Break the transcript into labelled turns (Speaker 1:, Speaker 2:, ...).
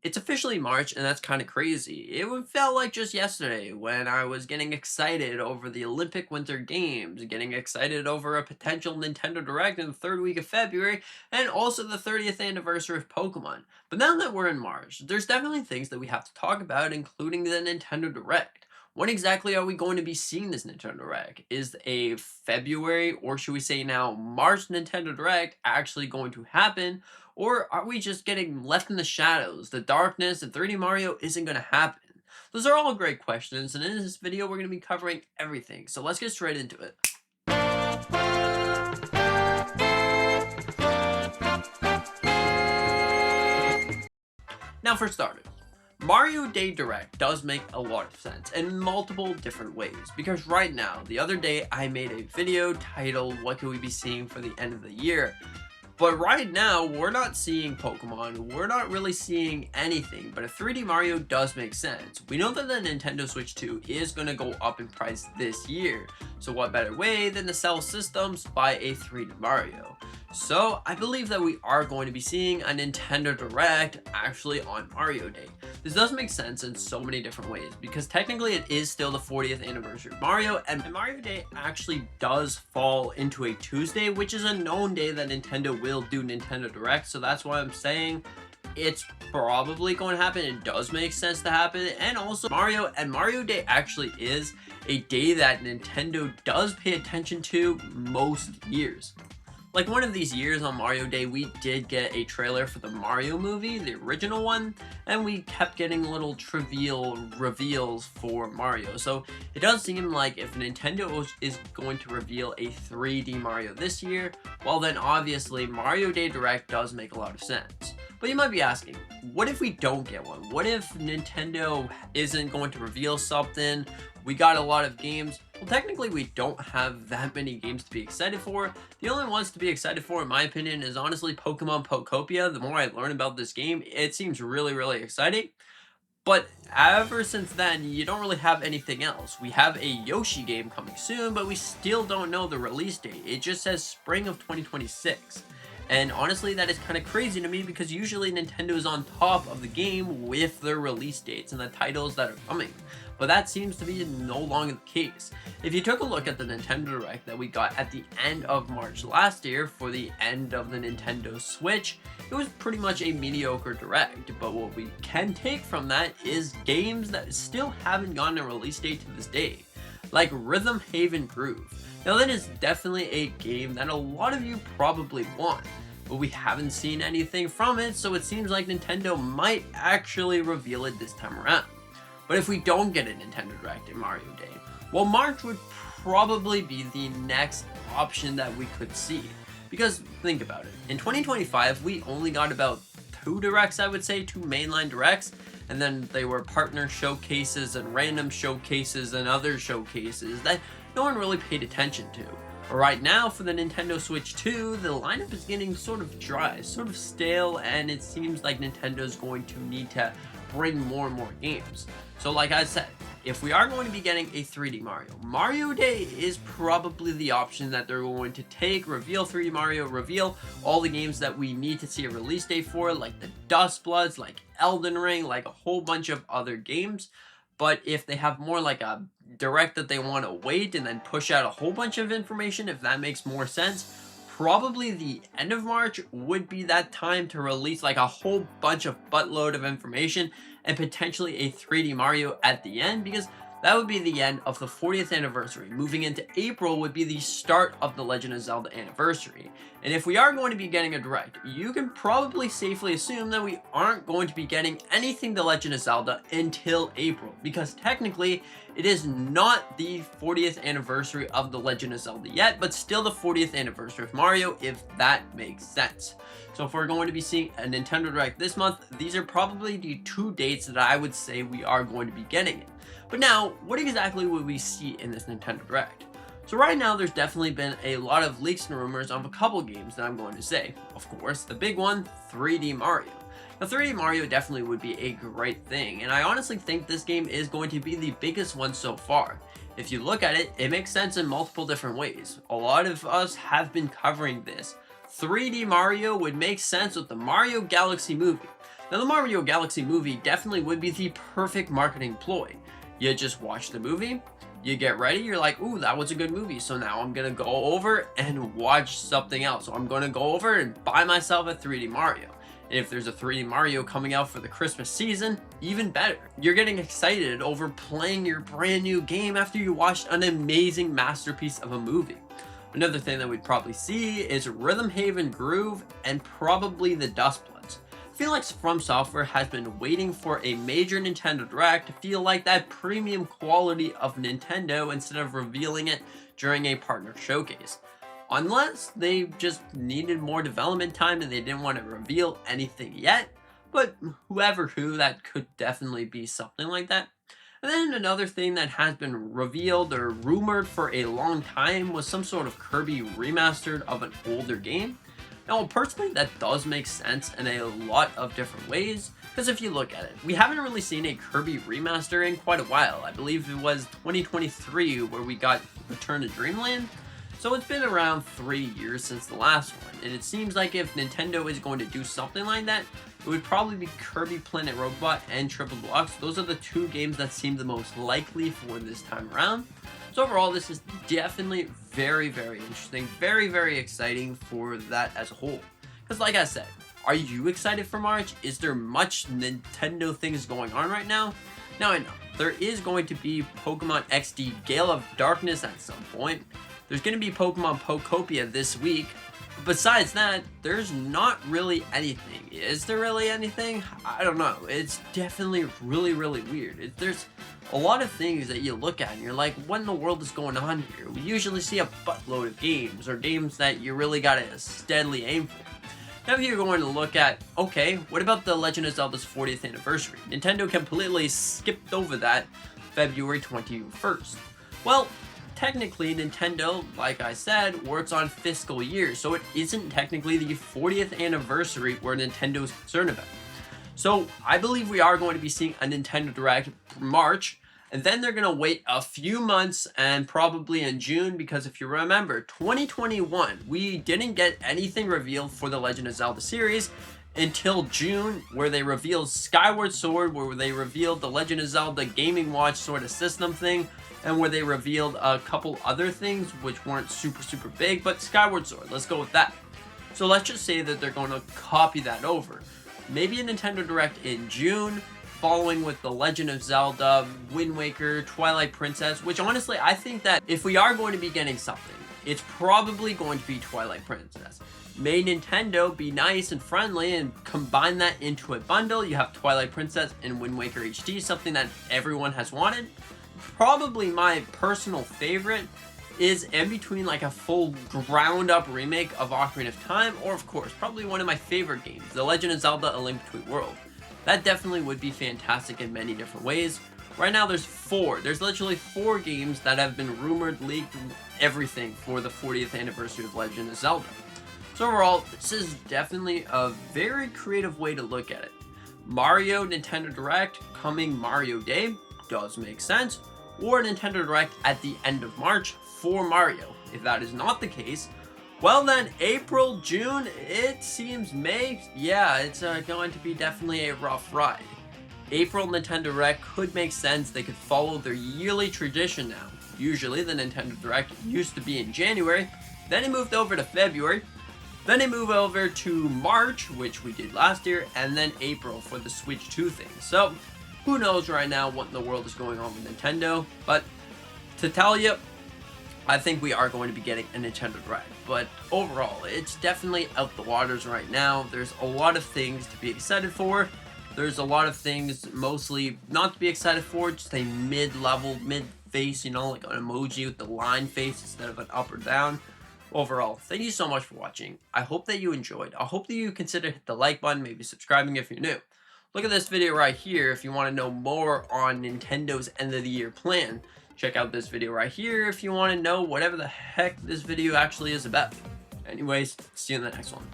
Speaker 1: It's officially March, and that's kind of crazy. Felt like just yesterday when I was getting excited over the Olympic Winter Games, getting excited over a potential Nintendo Direct in the third week of February, and also the 30th anniversary of Pokemon. But now that we're in March, there's definitely things that we have to talk about, including the Nintendo Direct. When exactly are we going to be seeing this Nintendo Direct? Is a February, or should we say now March Nintendo Direct actually going to happen? Or are we just getting left in the shadows? The darkness and 3D Mario isn't going to happen. Those are all great questions, and in this video we're going to be covering everything. So let's get straight into it. Now for starters, Mario Day Direct does make a lot of sense in multiple different ways, because right now, the other day I made a video titled "What Could We Be Seeing for the End of the Year?" But right now, we're not seeing Pokemon, we're not really seeing anything, but a 3D Mario does make sense. We know that the Nintendo Switch 2 is going to go up in price this year, so what better way than to sell systems by a 3D Mario? So I believe that we are going to be seeing a Nintendo Direct actually on Mario Day. This does make sense in so many different ways, because technically it is still the 40th anniversary of Mario, and Mario Day actually does fall into a Tuesday, which is a known day that Nintendo will do Nintendo Direct, so that's why I'm saying it's probably going to happen. It does make sense to happen. And also Mario Day actually is a day that Nintendo does pay attention to most years. Like one of these years on Mario Day, we did get a trailer for the Mario movie, the original one, and we kept getting little trivial reveals for Mario. So it does seem like if Nintendo is going to reveal a 3D Mario this year, well then obviously Mario Day Direct does make a lot of sense. But you might be asking, what if we don't get one? What if Nintendo isn't going to reveal something? We got a lot of games. Well, technically we don't have that many games to be excited for. The only ones to be excited for, in my opinion, is honestly Pokemon Pokopia. The more I learn about this game, it seems really exciting. But ever since then, you don't really have anything else. We have a Yoshi game coming soon, but we still don't know the release date. It just says spring of 2026. And honestly, that is kind of crazy to me, because usually Nintendo is on top of the game with their release dates and the titles that are coming. But that seems to be no longer the case. If you took a look at the Nintendo Direct that we got at the end of March last year for the end of the Nintendo Switch, it was pretty much a mediocre Direct. But what we can take from that is games that still haven't gotten a release date to this day, like Rhythm Haven Groove. Now that is definitely a game that a lot of you probably want, but we haven't seen anything from it, so it seems like Nintendo might actually reveal it this time around. But if we don't get a Nintendo Direct in Mario Day, well, March would probably be the next option that we could see. Because think about it, in 2025 we only got about 2 Directs, I would say, 2 mainline Directs, and then they were partner showcases and random showcases and other showcases that no one really paid attention to. But right now, for the Nintendo Switch 2, the lineup is getting sort of dry, sort of stale, and it seems like Nintendo's going to need to bring more and more games. So like I said, if we are going to be getting a 3D Mario, Mario Day is probably the option that they're going to take, reveal 3D Mario, reveal all the games that we need to see a release date for, like the Dust Bloods, like Elden Ring, like a whole bunch of other games. But if they have more like a Direct that they want to wait and then push out a whole bunch of information, if that makes more sense, probably the end of March would be that time to release like a whole bunch of buttload of information and potentially a 3D Mario at the end, because that would be the end of the 40th anniversary. Moving into April would be the start of the Legend of Zelda anniversary. And if we are going to be getting a Direct, you can probably safely assume that we aren't going to be getting anything The Legend of Zelda until April, because technically it is not the 40th anniversary of The Legend of Zelda yet, but still the 40th anniversary of Mario, if that makes sense. So if we're going to be seeing a Nintendo Direct this month, these are probably the 2 dates that I would say we are going to be getting it. But now, what exactly would we see in this Nintendo Direct? So right now, there's definitely been a lot of leaks and rumors of a couple games that I'm going to say. Of course, the big one, 3D Mario. Now, 3D Mario definitely would be a great thing, and I honestly think this game is going to be the biggest one so far. If you look at it, it makes sense in multiple different ways. A lot of us have been covering this. 3D Mario would make sense with the Mario Galaxy movie. Now, the Mario Galaxy movie definitely would be the perfect marketing ploy. You just watch the movie, you get ready, you're like, ooh, that was a good movie, so now I'm gonna go over and watch something else. So I'm gonna go over and buy myself a 3D Mario. And if there's a 3D Mario coming out for the Christmas season, even better. You're getting excited over playing your brand new game after you watched an amazing masterpiece of a movie. Another thing that we'd probably see is Rhythm Haven Groove and probably the Dustbloods. I feel like From Software has been waiting for a major Nintendo Direct to feel like that premium quality of Nintendo instead of revealing it during a partner showcase. Unless they just needed more development time and they didn't want to reveal anything yet, but that could definitely be something like that. And then another thing that has been revealed or rumored for a long time was some sort of Kirby remastered of an older game. Now, personally, that does make sense in a lot of different ways, because if you look at it, we haven't really seen a Kirby remaster in quite a while. I believe it was 2023 where we got Return to Dreamland. So it's been around 3 years since the last one, and it seems like if Nintendo is going to do something like that, it would probably be Kirby Planet Robot and Triple Deluxe. Those are the two games that seem the most likely for this time around. So overall, this is definitely very, very interesting, very, very exciting for that as a whole. Because like I said, are you excited for March? Is there much Nintendo things going on right now? Now I know, there is going to be Pokemon XD Gale of Darkness at some point. There's going to be Pokemon Pokopia this week. Besides that, there's not really anything. Is there really anything? I don't know. It's definitely really, really weird. There's a lot of things that you look at and you're like, what in the world is going on here? We usually see a buttload of games, or games that you really gotta steadily aim for. Now you're going to look at, okay, what about the Legend of Zelda's 40th anniversary? Nintendo completely skipped over that February 21st. Well, technically, Nintendo, like I said, works on fiscal years, so it isn't technically the 40th anniversary where Nintendo's concerned about. So I believe we are going to be seeing a Nintendo Direct March, and then they're going to wait a few months and probably in June, because if you remember, 2021, we didn't get anything revealed for the Legend of Zelda series until June, where they revealed Skyward Sword, where they revealed the Legend of Zelda Gaming Watch sort of system thing, and where they revealed a couple other things which weren't super big, but Skyward Sword, let's go with that. So let's just say that they're going to copy that over. Maybe a Nintendo Direct in June, following with the Legend of Zelda, Wind Waker, Twilight Princess, which honestly, I think that if we are going to be getting something, it's probably going to be Twilight Princess. May Nintendo be nice and friendly and combine that into a bundle. You have Twilight Princess and Wind Waker HD, something that everyone has wanted. Probably my personal favorite is in between like a full ground up remake of Ocarina of Time, or of course, probably one of my favorite games, The Legend of Zelda A Link Between Worlds. That definitely would be fantastic in many different ways. Right now there's literally 4 games that have been rumored, leaked, everything for the 40th anniversary of Legend of Zelda. So overall, this is definitely a very creative way to look at it. Mario Nintendo Direct coming Mario Day does make sense, or Nintendo Direct at the end of March for Mario. If that is not the case, well then April, June, it seems May, yeah, it's going to be definitely a rough ride. April Nintendo Direct could make sense. They could follow their yearly tradition now. Usually the Nintendo Direct used to be in January, then it moved over to February, then it moved over to March, which we did last year, and then April for the Switch 2 thing. So who knows right now what in the world is going on with Nintendo, but to tell you, I think we are going to be getting a Nintendo Direct. But overall, it's definitely out the waters right now. There's a lot of things to be excited for. There's a lot of things mostly not to be excited for, just a mid-level, mid-face, you know, like an emoji with the line face instead of an up or down. Overall, thank you so much for watching. I hope that you enjoyed. I hope that you consider hit the like button, maybe subscribing if you're new. Look at this video right here if you want to know more on Nintendo's end of the year plan. Check out this video right here if you want to know whatever the heck this video actually is about. Anyways, see you in the next one.